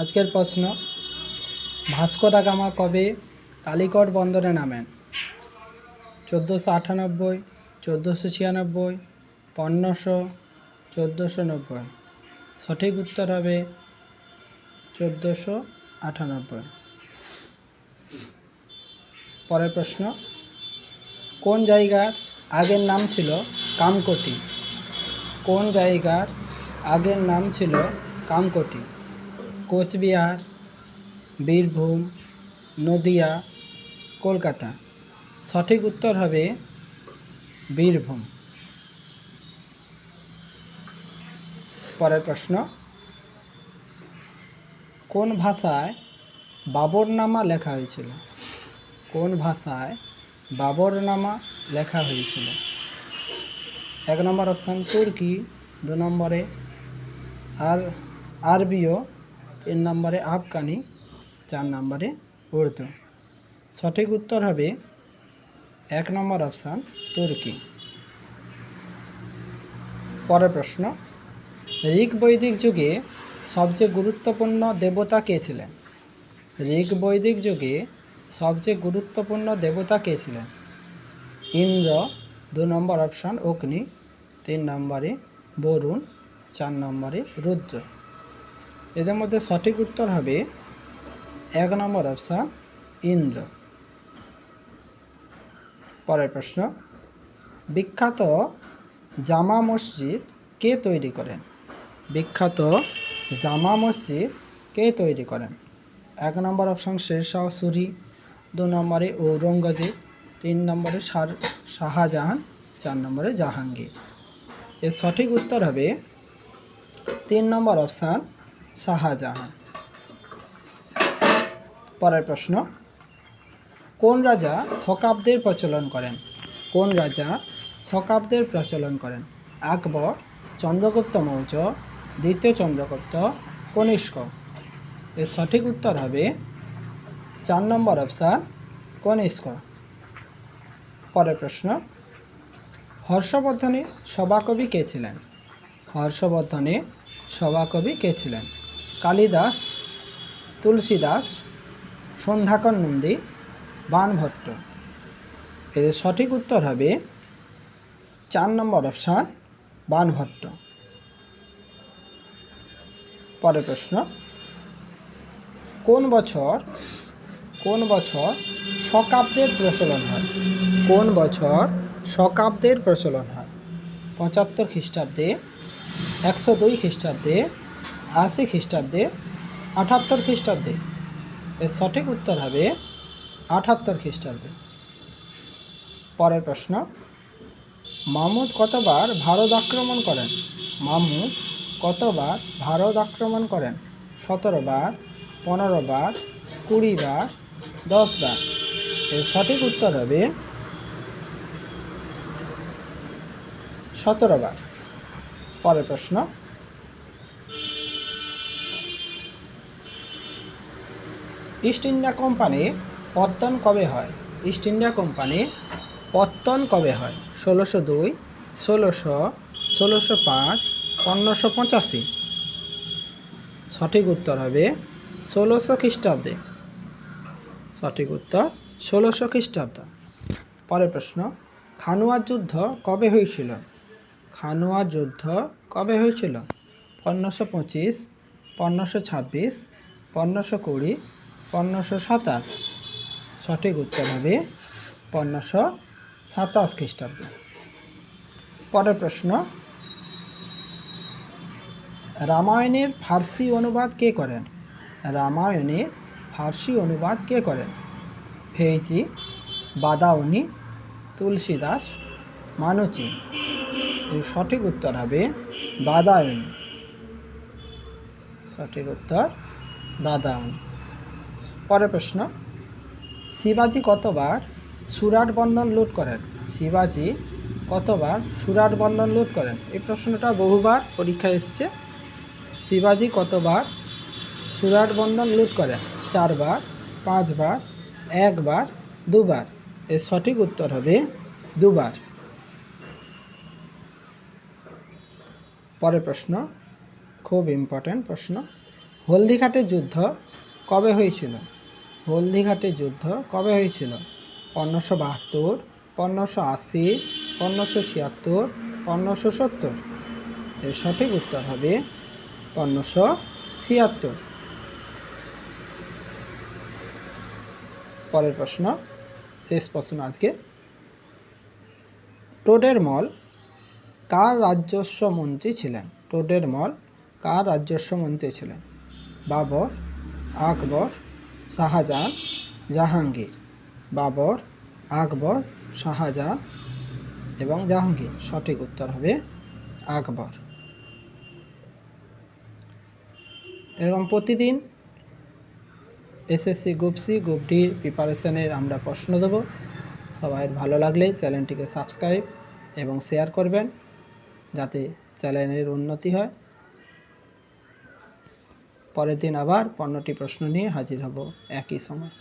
আজকের প্রশ্ন, Vasco da Gama কবে কালিকট বন্দরে নামেন? 1498, 1496, 1500, 1490। সঠিক উত্তর হবে 1498। পরের প্রশ্ন, কোন জায়গার আগের নাম ছিল কামকোটি? কোন জায়গার আগের নাম ছিল কামকোটি? কোচবিহার, বীরভূম, নদিয়া, কলকাতা। সঠিক উত্তর হবে বীরভূম। পরের প্রশ্ন, কোন ভাষায় বাবরনামা লেখা হয়েছিল? কোন ভাষায় বাবরনামা লেখা হয়েছিল? 1 নম্বর অপশান তুর্কি, 2 নম্বরে আরবীয়, 3 নম্বরে আফগানি, 4 নম্বরে উর্দু। সঠিক উত্তর হবে 1 নম্বর অপশান তুর্কি। পরের প্রশ্ন, ঋগ বৈদিক যুগে সবচেয়ে গুরুত্বপূর্ণ দেবতা কে ছিলেন? ঋগ বৈদিক যুগে সবচেয়ে গুরুত্বপূর্ণ দেবতা কে ছিলেন? ইন্দ্র, 2 নম্বর অপশান অগ্নি, 3 নম্বরে বরুণ, 4 নম্বরে রুদ্র। এদের মধ্যে সঠিক উত্তর হবে 1 নম্বর অপশান ইন্দ্র। পরের প্রশ্ন, বিখ্যাত জামা মসজিদ কে তৈরি করেন? বিখ্যাত জামা মসজিদ কে তৈরি করেন? 1 নম্বর অপশান শেরশাহ সুরি, 2 নম্বরে ঔরঙ্গজেব, 3 নম্বরে শাহজাহান, 4 নম্বরে জাহাঙ্গীর। এর সঠিক উত্তর হবে 3 নম্বর অপশান শাহজাহান। পরের প্রশ্ন, কোন রাজা শকাব্দের প্রচলন করেন? কোন রাজা শকাব্দের প্রচলন করেন? আকবর, চন্দ্রগুপ্ত মৌর্য, দ্বিতীয় চন্দ্রগুপ্ত, কনিষ্ক। এর সঠিক উত্তর হবে 4 নম্বর অপশান কনিষ্ক। পরের প্রশ্ন, হর্ষবর্ধনের সভাকবি কে ছিলেন? হর্ষবর্ধনের সভাকবি কে ছিলেন? কালিদাস, তুলসীদাস, সন্ধ্যাকর নন্দী, বাণভট্ট। এর সঠিক উত্তর হবে 4 নম্বর অপশান বাণভট্ট। পরের প্রশ্ন, কোন বছর শকাব্দের প্রচলন হয়? কোন বছর শকাব্দের প্রচলন হয়? 75 খ্রিস্টাব্দে, 102 খ্রিস্টাব্দে, 80 খ্রিস্টাব্দে, 78 খ্রিস্টাব্দে। এর সঠিক উত্তর হবে 78 খ্রিস্টাব্দে। পরের প্রশ্ন, মাহমুদ কতবার ভারত আক্রমণ করেন? মাহমুদ কতবার ভারত আক্রমণ করেন? 17 বার, 15 বার, 20 বার, 10 বার। এর সঠিক উত্তর হবে 17 বার। পরের প্রশ্ন, ইস্ট ইন্ডিয়া কোম্পানি পতন কবে হয়? ইস্ট ইন্ডিয়া কোম্পানি পতন কবে হয়? 1602, 1600, 1605, 1585। সঠিক উত্তর হবে 1600 খ্রিস্টাব্দে। সঠিক উত্তর 1600 খ্রিস্টাব্দ। পরের প্রশ্ন, খানুয়ার যুদ্ধ কবে হয়েছিল? খানুয়ার যুদ্ধ কবে হয়েছিল? 1525, 1526, 1520, 1527। সঠিক উত্তর হবে 1527 খ্রিস্টাব্দ। পরের প্রশ্ন, রামায়ণের ফার্সি অনুবাদ কে করেন? রামায়ণের ফার্সি অনুবাদ কে করেন? ফেইজি, বাদাউনি, তুলসীদাস, মানুচি। এর সঠিক উত্তর হবে বাদাউনি। সঠিক উত্তর বাদাউনি। পরের প্রশ্ন, শিবাজি কতবার সুরাট বন্দর লুট করেন? শিবাজি কতবার সুরাট বন্দর লুট করেন? এই প্রশ্নটা বহুবার পরীক্ষায় এসছে। শিবাজি কতবার সুরাট বন্দর লুট করেন? 4 বার, 5 বার, 1 বার, 2 বার। এর সঠিক উত্তর হবে 2 বার। পরের প্রশ্ন খুব ইম্পর্টেন্ট প্রশ্ন, হলদিঘাটের যুদ্ধ কবে হয়েছিল? হলদিঘাটের যুদ্ধ কবে হয়েছিল? 1572, 1580, 1576, 1570। এর সঠিক উত্তর হবে 1576। পরের প্রশ্ন, শেষ প্রশ্ন আজকে। টোডরমল কার রাজস্ব মন্ত্রী ছিলেন? টোডরমল কার রাজস্ব মন্ত্রী ছিলেন? বাবর, আকবর, শাহজাহান, জাহাঙ্গীর। বাবর, আকবর, শাহজাহান এবং জাহাঙ্গীর। সঠিক উত্তর হবে আকবর। এরকম প্রতিদিন SSC group C, group D প্রিপারেশনের আমরা প্রশ্ন দেব। সবাই ভালো লাগলে চ্যানেলটিকে সাবস্ক্রাইব এবং শেয়ার করবেন, যাতে চ্যানেলের উন্নতি হয়। পরের দিন আবার 15টি প্রশ্ন নিয়ে হাজির হব একই সময়।